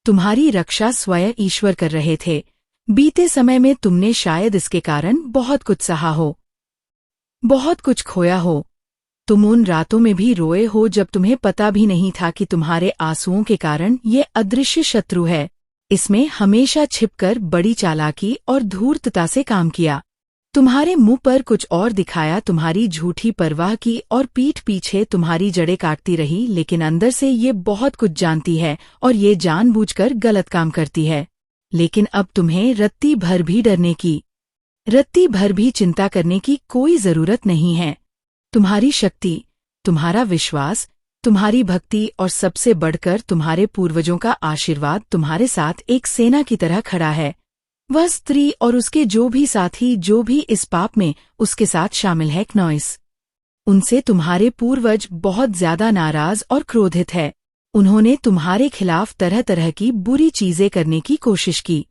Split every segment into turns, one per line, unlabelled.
तुम्हारी रक्षा स्वयं ईश्वर कर रहे थे। बीते समय में तुमने शायद इसके कारण बहुत कुछ सहा हो, बहुत कुछ खोया हो। तुम उन रातों में भी रोए हो जब तुम्हें पता भी नहीं था कि तुम्हारे आंसुओं के कारण ये अदृश्य शत्रु है। इसमें हमेशा छिपकर बड़ी चालाकी और धूर्तता से काम किया। तुम्हारे मुंह पर कुछ और दिखाया, तुम्हारी झूठी परवाह की और पीठ पीछे तुम्हारी जड़ें काटती रही, लेकिन अंदर से ये बहुत कुछ जानती है और ये जानबूझकर गलत काम करती है। लेकिन अब तुम्हें रत्ती भर भी डरने की, रत्ती भर भी चिंता करने की कोई जरूरत नहीं है। तुम्हारी शक्ति, तुम्हारा विश्वास, तुम्हारी भक्ति और सबसे बढ़कर तुम्हारे पूर्वजों का आशीर्वाद तुम्हारे साथ एक सेना की तरह खड़ा है। वह स्त्री और उसके जो भी साथी, जो भी इस पाप में उसके साथ शामिल है, क्नॉइस, उनसे तुम्हारे पूर्वज बहुत ज्यादा नाराज और क्रोधित है। उन्होंने तुम्हारे खिलाफ तरह तरह की बुरी चीजें करने की कोशिश की,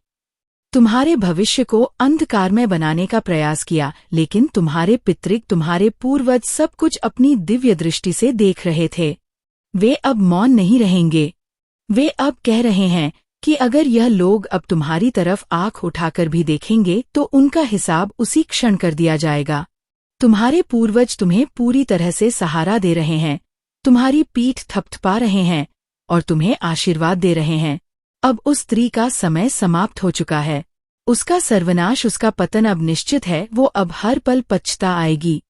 तुम्हारे भविष्य को अंधकारमय बनाने का प्रयास किया, लेकिन तुम्हारे पितृ, तुम्हारे पूर्वज सब कुछ अपनी दिव्य दृष्टि से देख रहे थे। वे अब मौन नहीं रहेंगे। वे अब कह रहे हैं कि अगर यह लोग अब तुम्हारी तरफ आंख उठाकर भी देखेंगे तो उनका हिसाब उसी क्षण कर दिया जाएगा। तुम्हारे पूर्वज तुम्हें पूरी तरह से सहारा दे रहे हैं, तुम्हारी पीठ थपथपा रहे हैं और तुम्हें आशीर्वाद दे रहे हैं। अब उस स्त्री का समय समाप्त हो चुका है। उसका सर्वनाश, उसका पतन अब निश्चित है। वो अब हर पल पछता आएगी,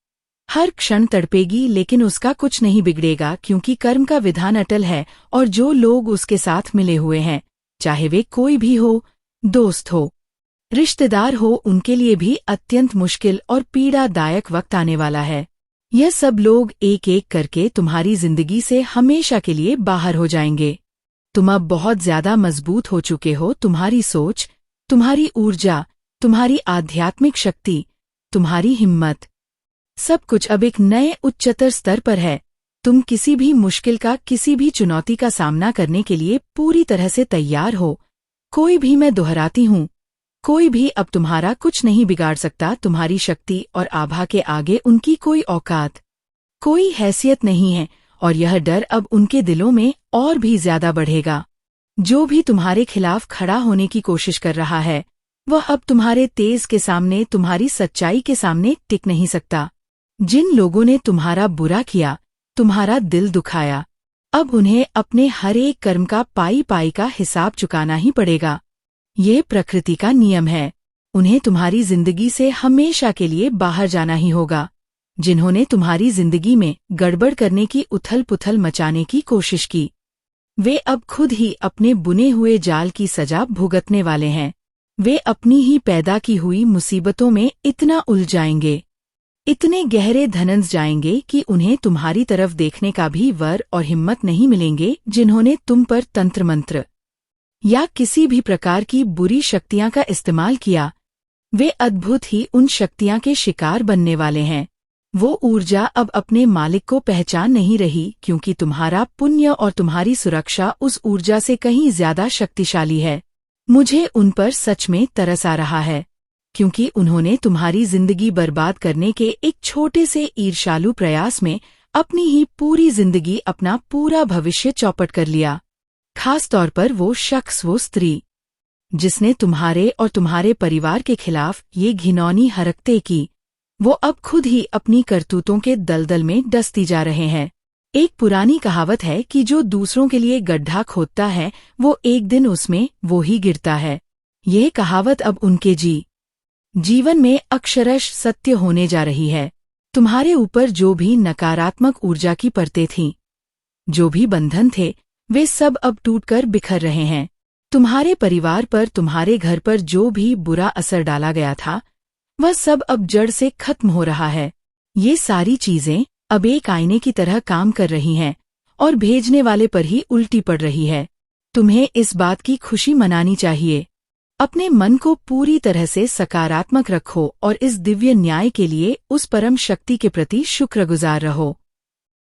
हर क्षण तड़पेगी, लेकिन उसका कुछ नहीं बिगड़ेगा, क्योंकि कर्म का विधान अटल है और जो लोग उसके साथ मिले हुए हैं, चाहे वे कोई भी हो, दोस्त हो, रिश्तेदार हो, उनके लिए भी अत्यंत मुश्किल और पीड़ादायक वक्त आने वाला है। यह सब लोग एक एक करके तुम्हारी जिंदगी से हमेशा के लिए बाहर हो जाएंगे। तुम अब बहुत ज्यादा मजबूत हो चुके हो। तुम्हारी सोच, तुम्हारी ऊर्जा, तुम्हारी आध्यात्मिक शक्ति, तुम्हारी हिम्मत, सब कुछ अब एक नए उच्चतर स्तर पर है। तुम किसी भी मुश्किल का, किसी भी चुनौती का सामना करने के लिए पूरी तरह से तैयार हो। कोई भी, मैं दोहराती हूँ, कोई भी अब तुम्हारा कुछ नहीं बिगाड़ सकता। तुम्हारी शक्ति और आभा के आगे उनकी कोई औकात, कोई हैसियत नहीं है, और यह डर अब उनके दिलों में और भी ज्यादा बढ़ेगा। जो भी तुम्हारे खिलाफ खड़ा होने की कोशिश कर रहा है, वह अब तुम्हारे तेज के सामने, तुम्हारी सच्चाई के सामने टिक नहीं सकता। जिन लोगों ने तुम्हारा बुरा किया, तुम्हारा दिल दुखाया, अब उन्हें अपने हर एक कर्म का पाई पाई का हिसाब चुकाना ही पड़ेगा। ये प्रकृति का नियम है। उन्हें तुम्हारी जिंदगी से हमेशा के लिए बाहर जाना ही होगा। जिन्होंने तुम्हारी जिंदगी में गड़बड़ करने की, उथल पुथल मचाने की कोशिश की, वे अब खुद ही अपने बुने हुए जाल की सजा भुगतने वाले हैं। वे अपनी ही पैदा की हुई मुसीबतों में इतना उलझ जाएंगे, इतने गहरे धनंस जाएंगे कि उन्हें तुम्हारी तरफ देखने का भी वर और हिम्मत नहीं मिलेंगे। जिन्होंने तुम पर तंत्र मंत्र या किसी भी प्रकार की बुरी शक्तियां का इस्तेमाल किया, वे अद्भुत ही उन शक्तियां के शिकार बनने वाले हैं। वो ऊर्जा अब अपने मालिक को पहचान नहीं रही, क्योंकि तुम्हारा पुण्य और तुम्हारी सुरक्षा उस ऊर्जा से कहीं ज्यादा शक्तिशाली है। मुझे उन पर सच में तरस आ रहा है, क्योंकि उन्होंने तुम्हारी जिंदगी बर्बाद करने के एक छोटे से ईर्ष्यालु प्रयास में अपनी ही पूरी जिंदगी, अपना पूरा भविष्य चौपट कर लिया। खास तौर पर वो शख्स, वो स्त्री, जिसने तुम्हारे और तुम्हारे परिवार के खिलाफ ये घिनौनी हरकतें की, वो अब खुद ही अपनी करतूतों के दलदल में डसती जा रहे हैं। एक पुरानी कहावत है कि जो दूसरों के लिए गड्ढा खोदता है, वो एक दिन उसमें वो ही गिरता है। यह कहावत अब उनके जीवन में अक्षरश सत्य होने जा रही है। तुम्हारे ऊपर जो भी नकारात्मक ऊर्जा की परतें थीं, जो भी बंधन थे, वे सब अब टूटकर बिखर रहे हैं। तुम्हारे परिवार पर, तुम्हारे घर पर जो भी बुरा असर डाला गया था, वह सब अब जड़ से खत्म हो रहा है। ये सारी चीजें अब एक आईने की तरह काम कर रही हैं और भेजने वाले पर ही उल्टी पड़ रही है। तुम्हें इस बात की खुशी मनानी चाहिए। अपने मन को पूरी तरह से सकारात्मक रखो और इस दिव्य न्याय के लिए उस परम शक्ति के प्रति शुक्रगुजार रहो।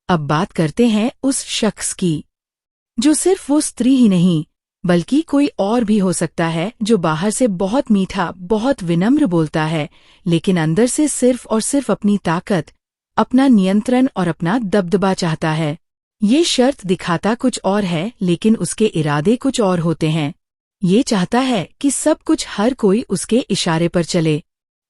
अब बात करते हैं उस शख्स की, जो सिर्फ वो स्त्री ही नहीं, बल्कि कोई और भी हो सकता है, जो बाहर से बहुत मीठा, बहुत विनम्र बोलता है, लेकिन अंदर से सिर्फ और सिर्फ अपनी ताकत, अपना नियंत्रण और अपना दबदबा चाहता है। ये शर्त दिखाता कुछ और है, लेकिन उसके इरादे कुछ और होते हैं। ये चाहता है कि सब कुछ हर कोई उसके इशारे पर चले।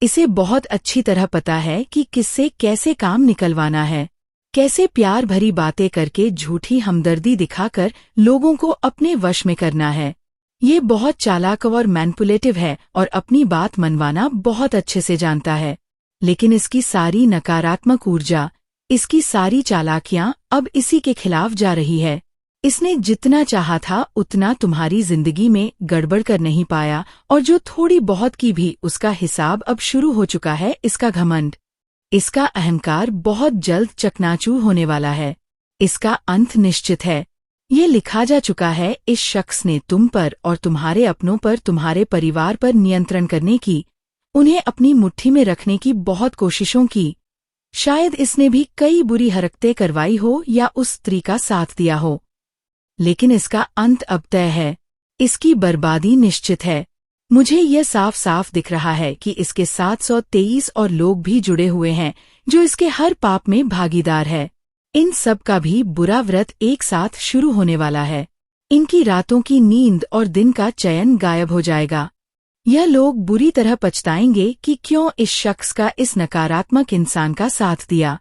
इसे बहुत अच्छी तरह पता है कि किससे कैसे काम निकलवाना है, कैसे प्यार भरी बातें करके झूठी हमदर्दी दिखाकर लोगों को अपने वश में करना है। ये बहुत चालाक और मैनिपुलेटिव है और अपनी बात मनवाना बहुत अच्छे से जानता है। लेकिन इसकी सारी नकारात्मक ऊर्जा, इसकी सारी चालाकियां अब इसी के खिलाफ जा रही है। इसने जितना चाहा था उतना तुम्हारी जिंदगी में गड़बड़ कर नहीं पाया, और जो थोड़ी बहुत की भी उसका हिसाब अब शुरू हो चुका है। इसका घमंड, इसका अहंकार बहुत जल्द चकनाचूर होने वाला है। इसका अंत निश्चित है। ये लिखा जा चुका है। इस शख्स ने तुम पर और तुम्हारे अपनों पर, तुम्हारे परिवार पर नियंत्रण करने की, उन्हें अपनी मुट्ठी में रखने की बहुत कोशिशों की। शायद इसने भी कई बुरी हरकतें करवाई हो या उस स्त्री का साथ दिया हो, लेकिन इसका अंत अब तय है। इसकी बर्बादी निश्चित है। मुझे यह साफ साफ दिख रहा है कि इसके 723 और लोग भी जुड़े हुए हैं जो इसके हर पाप में भागीदार है। इन सब का भी बुरा व्रत एक साथ शुरू होने वाला है। इनकी रातों की नींद और दिन का चयन गायब हो जाएगा। यह लोग बुरी तरह पछताएंगे कि क्यों इस शख्स का, इस नकारात्मक इंसान का साथ दिया।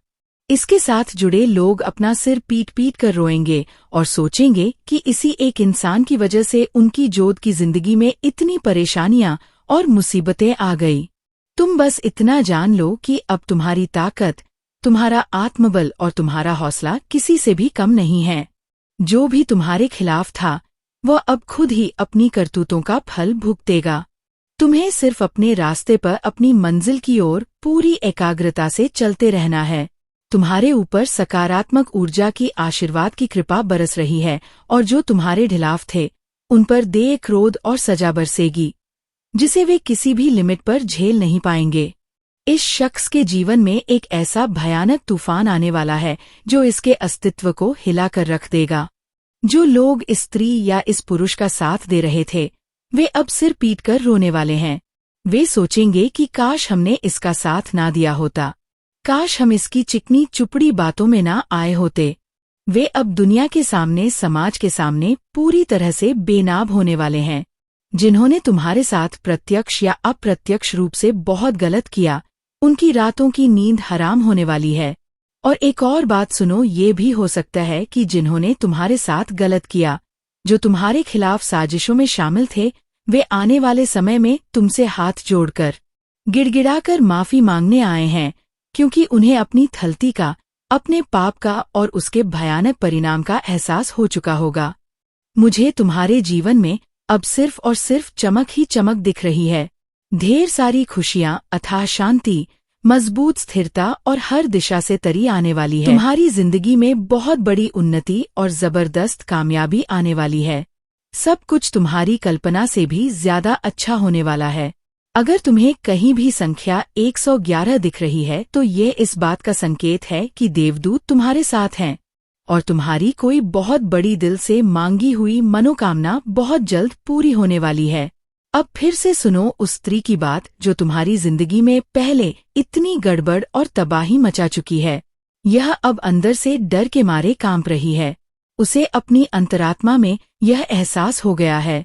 इसके साथ जुड़े लोग अपना सिर पीट पीट कर रोएंगे और सोचेंगे कि इसी एक इंसान की वजह से उनकी जोध की जिंदगी में इतनी परेशानियां और मुसीबतें आ गई। तुम बस इतना जान लो कि अब तुम्हारी ताकत, तुम्हारा आत्मबल और तुम्हारा हौसला किसी से भी कम नहीं है। जो भी तुम्हारे खिलाफ था वह अब खुद ही अपनी करतूतों का फल भुगतेगा। तुम्हें सिर्फ अपने रास्ते पर, अपनी मंजिल की ओर पूरी एकाग्रता से चलते रहना है। तुम्हारे ऊपर सकारात्मक ऊर्जा की, आशीर्वाद की कृपा बरस रही है, और जो तुम्हारे खिलाफ थे उन पर दया, क्रोध और सजा बरसेगी जिसे वे किसी भी लिमिट पर झेल नहीं पाएंगे। इस शख्स के जीवन में एक ऐसा भयानक तूफान आने वाला है जो इसके अस्तित्व को हिलाकर रख देगा। जो लोग इस स्त्री या इस पुरुष का साथ दे रहे थे वे अब सिर पीट कर रोने वाले हैं। वे सोचेंगे कि काश हमने इसका साथ ना दिया होता, काश हम इसकी चिकनी चुपड़ी बातों में ना आए होते। वे अब दुनिया के सामने, समाज के सामने पूरी तरह से बेनाब होने वाले हैं। जिन्होंने तुम्हारे साथ प्रत्यक्ष या अप्रत्यक्ष रूप से बहुत गलत किया, उनकी रातों की नींद हराम होने वाली है। और एक और बात सुनो, ये भी हो सकता है कि जिन्होंने तुम्हारे साथ गलत किया, जो तुम्हारे खिलाफ साजिशों में शामिल थे, वे आने वाले समय में तुमसे हाथ जोड़कर, गिड़गिड़ाकर माफी मांगने आए हैं, क्योंकि उन्हें अपनी थलती का, अपने पाप का और उसके भयानक परिणाम का एहसास हो चुका होगा। मुझे तुम्हारे जीवन में अब सिर्फ और सिर्फ चमक ही चमक दिख रही है। ढेर सारी खुशियां, अथाह शांति, मजबूत स्थिरता और हर दिशा से तरी आने वाली है। तुम्हारी जिंदगी में बहुत बड़ी उन्नति और जबरदस्त कामयाबी आने वाली है। सब कुछ तुम्हारी कल्पना से भी ज्यादा अच्छा होने वाला है। अगर तुम्हें कहीं भी संख्या 111 दिख रही है तो ये इस बात का संकेत है कि देवदूत तुम्हारे साथ हैं और तुम्हारी कोई बहुत बड़ी दिल से मांगी हुई मनोकामना बहुत जल्द पूरी होने वाली है। अब फिर से सुनो उस स्त्री की बात जो तुम्हारी जिंदगी में पहले इतनी गड़बड़ और तबाही मचा चुकी है। यह अब अंदर से डर के मारे कांप रही है। उसे अपनी अंतरात्मा में यह एहसास हो गया है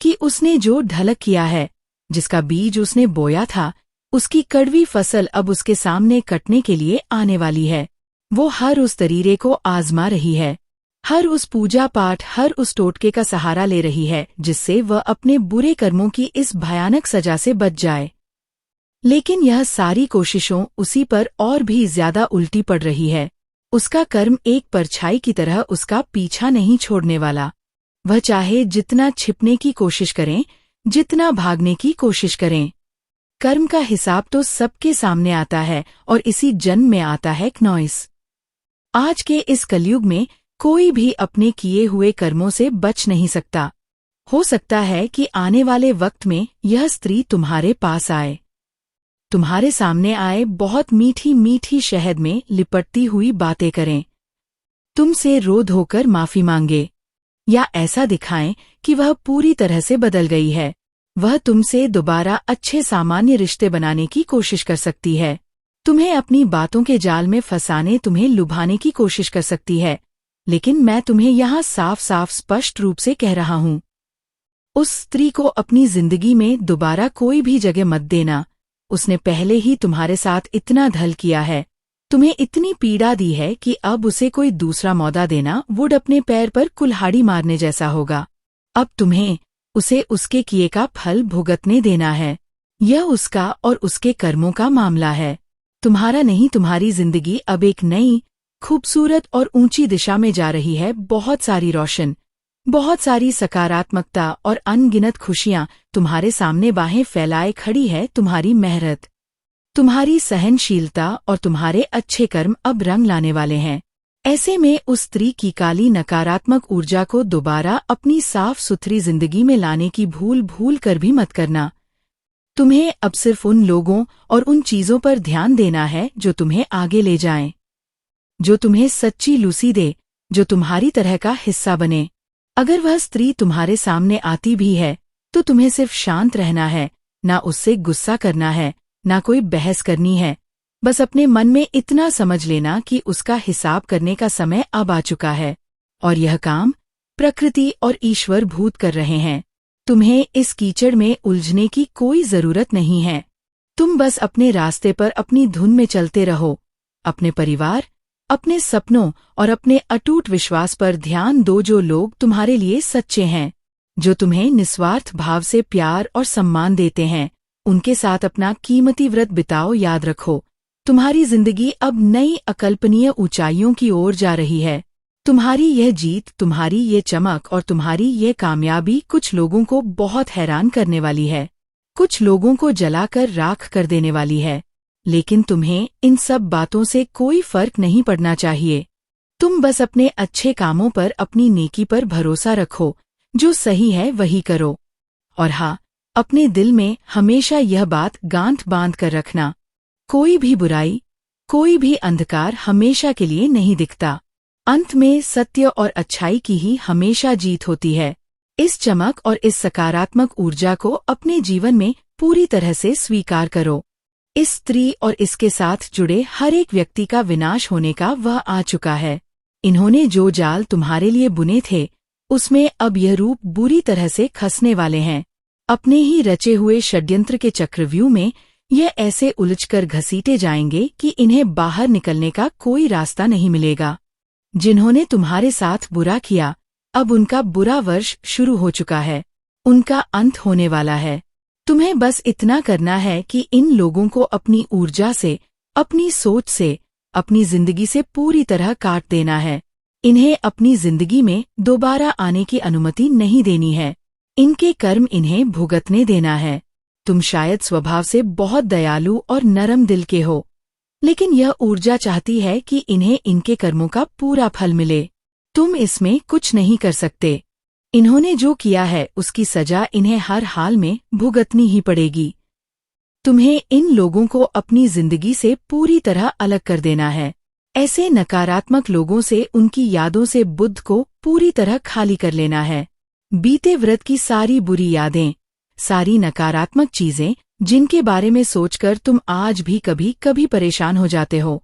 कि उसने जो ढलक किया है, जिसका बीज उसने बोया था, उसकी कड़वी फसल अब उसके सामने कटने के लिए आने वाली है। वो हर उस तरीरे को आजमा रही है, हर उस पूजा पाठ, हर उस टोटके का सहारा ले रही है जिससे वह अपने बुरे कर्मों की इस भयानक सजा से बच जाए। लेकिन यह सारी कोशिशों उसी पर और भी ज्यादा उल्टी पड़ रही है। उसका कर्म एक परछाई की तरह उसका पीछा नहीं छोड़ने वाला। वह चाहे जितना छिपने की कोशिश करें, जितना भागने की कोशिश करें, कर्म का हिसाब तो सबके सामने आता है और इसी जन्म में आता है क्नॉइस। आज के इस कलयुग में कोई भी अपने किए हुए कर्मों से बच नहीं सकता। हो सकता है कि आने वाले वक्त में यह स्त्री तुम्हारे पास आए, तुम्हारे सामने आए, बहुत मीठी मीठी शहद में लिपटती हुई बातें करें, तुमसे रो धोकर माफी मांगे, या ऐसा दिखाएं कि वह पूरी तरह से बदल गई है। वह तुमसे दोबारा अच्छे सामान्य रिश्ते बनाने की कोशिश कर सकती है। तुम्हें अपनी बातों के जाल में फंसाने, तुम्हें लुभाने की कोशिश कर सकती है। लेकिन मैं तुम्हें यहाँ साफ साफ स्पष्ट रूप से कह रहा हूँ, उस स्त्री को अपनी जिंदगी में दोबारा कोई भी जगह मत देना। उसने पहले ही तुम्हारे साथ इतना धल किया है, तुम्हें इतनी पीड़ा दी है कि अब उसे कोई दूसरा मौका देना वुड अपने पैर पर कुल्हाड़ी मारने जैसा होगा। अब तुम्हें उसे उसके किए का फल भुगतने देना है। यह उसका और उसके कर्मों का मामला है, तुम्हारा नहीं। तुम्हारी जिंदगी अब एक नई, खूबसूरत और ऊंची दिशा में जा रही है। बहुत सारी रोशन, बहुत सारी सकारात्मकता और अनगिनत खुशियां तुम्हारे सामने बाहें फैलाए खड़ी है। तुम्हारी मेहनत, तुम्हारी सहनशीलता और तुम्हारे अच्छे कर्म अब रंग लाने वाले हैं। ऐसे में उस स्त्री की काली नकारात्मक ऊर्जा को दोबारा अपनी साफ सुथरी जिंदगी में लाने की भूल कर भी मत करना। तुम्हें अब सिर्फ उन लोगों और उन चीजों पर ध्यान देना है जो तुम्हें आगे ले जाएं, जो तुम्हें सच्ची लूसी दे, जो तुम्हारी तरह का हिस्सा बने। अगर वह स्त्री तुम्हारे सामने आती भी है तो तुम्हें सिर्फ शांत रहना है, ना उससे गुस्सा करना है, ना कोई बहस करनी है। बस अपने मन में इतना समझ लेना कि उसका हिसाब करने का समय अब आ चुका है और यह काम प्रकृति और ईश्वर भूत कर रहे हैं। तुम्हें इस कीचड़ में उलझने की कोई जरूरत नहीं है। तुम बस अपने रास्ते पर अपनी धुन में चलते रहो। अपने परिवार, अपने सपनों और अपने अटूट विश्वास पर ध्यान दो। जो लोग तुम्हारे लिए सच्चे हैं, जो तुम्हें निस्वार्थ भाव से प्यार और सम्मान देते हैं, उनके साथ अपना कीमती व्रत बिताओ। याद रखो, तुम्हारी जिंदगी अब नई अकल्पनीय ऊंचाइयों की ओर जा रही है। तुम्हारी यह जीत, तुम्हारी ये चमक और तुम्हारी ये कामयाबी कुछ लोगों को बहुत हैरान करने वाली है, कुछ लोगों को जलाकर राख कर देने वाली है। लेकिन तुम्हें इन सब बातों से कोई फर्क नहीं पड़ना चाहिए। तुम बस अपने अच्छे कामों पर, अपनी नेकी पर भरोसा रखो। जो सही है वही करो। और हाँ, अपने दिल में हमेशा यह बात गांठ बांध कर रखना, कोई भी बुराई, कोई भी अंधकार हमेशा के लिए नहीं दिखता। अंत में सत्य और अच्छाई की ही हमेशा जीत होती है। इस चमक और इस सकारात्मक ऊर्जा को अपने जीवन में पूरी तरह से स्वीकार करो। इस स्त्री और इसके साथ जुड़े हर एक व्यक्ति का विनाश होने का वह आ चुका है। इन्होंने जो जाल तुम्हारे लिए बुने थे, उसमें अब यह रूप बुरी तरह से खसने वाले हैं। अपने ही रचे हुए षड्यंत्र के चक्रव्यूह में यह ऐसे उलझकर घसीटे जाएंगे कि इन्हें बाहर निकलने का कोई रास्ता नहीं मिलेगा। जिन्होंने तुम्हारे साथ बुरा किया, अब उनका बुरा वर्ष शुरू हो चुका है, उनका अंत होने वाला है। तुम्हें बस इतना करना है कि इन लोगों को अपनी ऊर्जा से, अपनी सोच से, अपनी जिंदगी से पूरी तरह काट देना है। इन्हें अपनी जिंदगी में दोबारा आने की अनुमति नहीं देनी है। इनके कर्म इन्हें भुगतने देना है। तुम शायद स्वभाव से बहुत दयालु और नरम दिल के हो, लेकिन यह ऊर्जा चाहती है कि इन्हें इनके कर्मों का पूरा फल मिले। तुम इसमें कुछ नहीं कर सकते। इन्होंने जो किया है उसकी सजा इन्हें हर हाल में भुगतनी ही पड़ेगी। तुम्हें इन लोगों को अपनी जिंदगी से पूरी तरह अलग कर देना है। ऐसे नकारात्मक लोगों से, उनकी यादों से बुद्ध को पूरी तरह खाली कर लेना है। बीते व्रत की सारी बुरी यादें, सारी नकारात्मक चीजें जिनके बारे में सोचकर तुम आज भी कभी कभी परेशान हो जाते हो,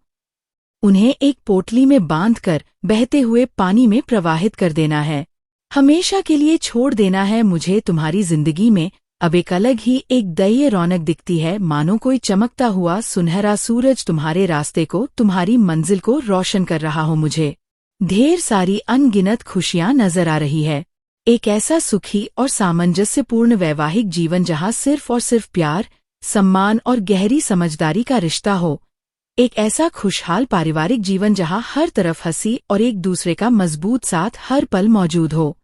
उन्हें एक पोटली में बांधकर बहते हुए पानी में प्रवाहित कर देना है। हमेशा के लिए छोड़ देना है। मुझे तुम्हारी जिंदगी में अब एक अलग ही, एक दैवीय रौनक दिखती है, मानो कोई चमकता हुआ सुनहरा सूरज तुम्हारे रास्ते को, तुम्हारी मंजिल को रोशन कर रहा हो। मुझे ढेर सारी अनगिनत खुशियां नजर आ रही है। एक ऐसा सुखी और सामंजस्यपूर्ण वैवाहिक जीवन जहां सिर्फ और सिर्फ प्यार, सम्मान और गहरी समझदारी का रिश्ता हो। एक ऐसा खुशहाल पारिवारिक जीवन जहां हर तरफ हंसी और एक दूसरे का मजबूत साथ हर पल मौजूद हो।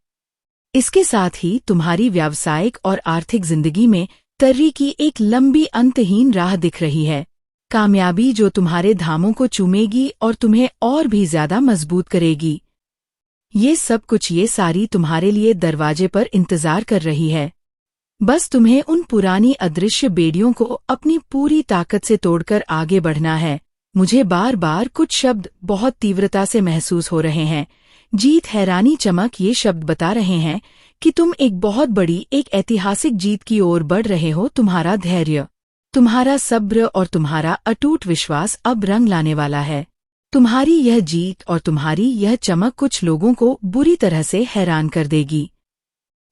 इसके साथ ही तुम्हारी व्यावसायिक और आर्थिक जिंदगी में तरक्की की एक लंबी अंतहीन राह दिख रही है। कामयाबी जो तुम्हारे धामों को चूमेगी और तुम्हें और भी ज्यादा मजबूत करेगी। ये सब कुछ, ये सारी तुम्हारे लिए दरवाजे पर इंतजार कर रही है। बस तुम्हें उन पुरानी अदृश्य बेड़ियों को अपनी पूरी ताकत से तोड़कर आगे बढ़ना है। मुझे बार बार कुछ शब्द बहुत तीव्रता से महसूस हो रहे हैं। जीत, हैरानी, चमक, ये शब्द बता रहे हैं कि तुम एक बहुत बड़ी, एक ऐतिहासिक जीत की ओर बढ़ रहे हो। तुम्हारा धैर्य, तुम्हारा सब्र और तुम्हारा अटूट विश्वास अब रंग लाने वाला है। तुम्हारी यह जीत और तुम्हारी यह चमक कुछ लोगों को बुरी तरह से हैरान कर देगी।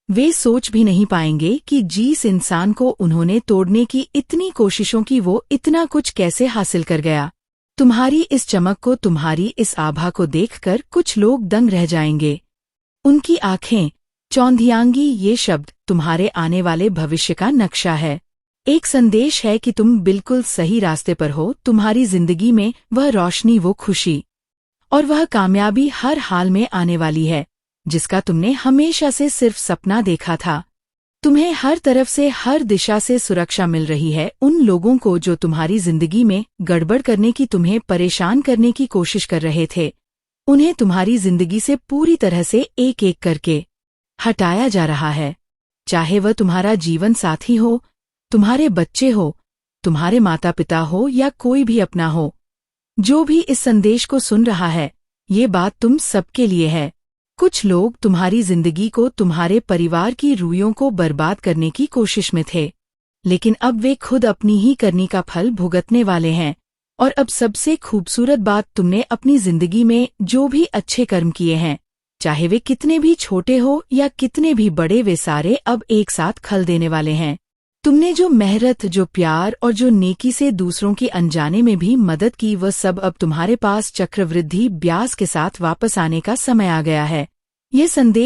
वे सोच भी नहीं पाएंगे कि जिस इंसान को उन्होंने तोड़ने की इतनी कोशिशों की वो इतना कुछ कैसे हासिल कर गया। तुम्हारी इस चमक को, तुम्हारी इस आभा को देखकर कुछ लोग दंग रह जाएंगे। उनकी आंखें चौंधियांगी। ये शब्द तुम्हारे आने वाले भविष्य का नक्शा है। एक संदेश है कि तुम बिल्कुल सही रास्ते पर हो। तुम्हारी जिंदगी में वह रोशनी, वो खुशी और वह कामयाबी हर हाल में आने वाली है जिसका तुमने हमेशा से सिर्फ सपना देखा था। तुम्हें हर तरफ से, हर दिशा से सुरक्षा मिल रही है। उन लोगों को जो तुम्हारी जिंदगी में गड़बड़ करने की, तुम्हें परेशान करने की कोशिश कर रहे थे, उन्हें तुम्हारी जिंदगी से पूरी तरह से एक एक करके हटाया जा रहा है। चाहे वह तुम्हारा जीवन साथी हो, तुम्हारे बच्चे हो, तुम्हारे माता पिता हो या कोई भी अपना हो। जो भी इस संदेश को सुन रहा है, ये बात तुम सबके लिए है। कुछ लोग तुम्हारी जिंदगी को, तुम्हारे परिवार की रूहियों को बर्बाद करने की कोशिश में थे, लेकिन अब वे खुद अपनी ही करनी का फल भुगतने वाले हैं। और अब सबसे खूबसूरत बात, तुमने अपनी जिंदगी में जो भी अच्छे कर्म किए हैं, चाहे वे कितने भी छोटे हो या कितने भी बड़े, वे सारे अब एक साथ खल देने वाले हैं। तुमने जो मेहनत, जो प्यार और जो नेकी से दूसरों की अनजाने में भी मदद की, वह सब अब तुम्हारे पास चक्रवृद्धि ब्याज के साथ वापस आने का समय आ गया है। ये संदेश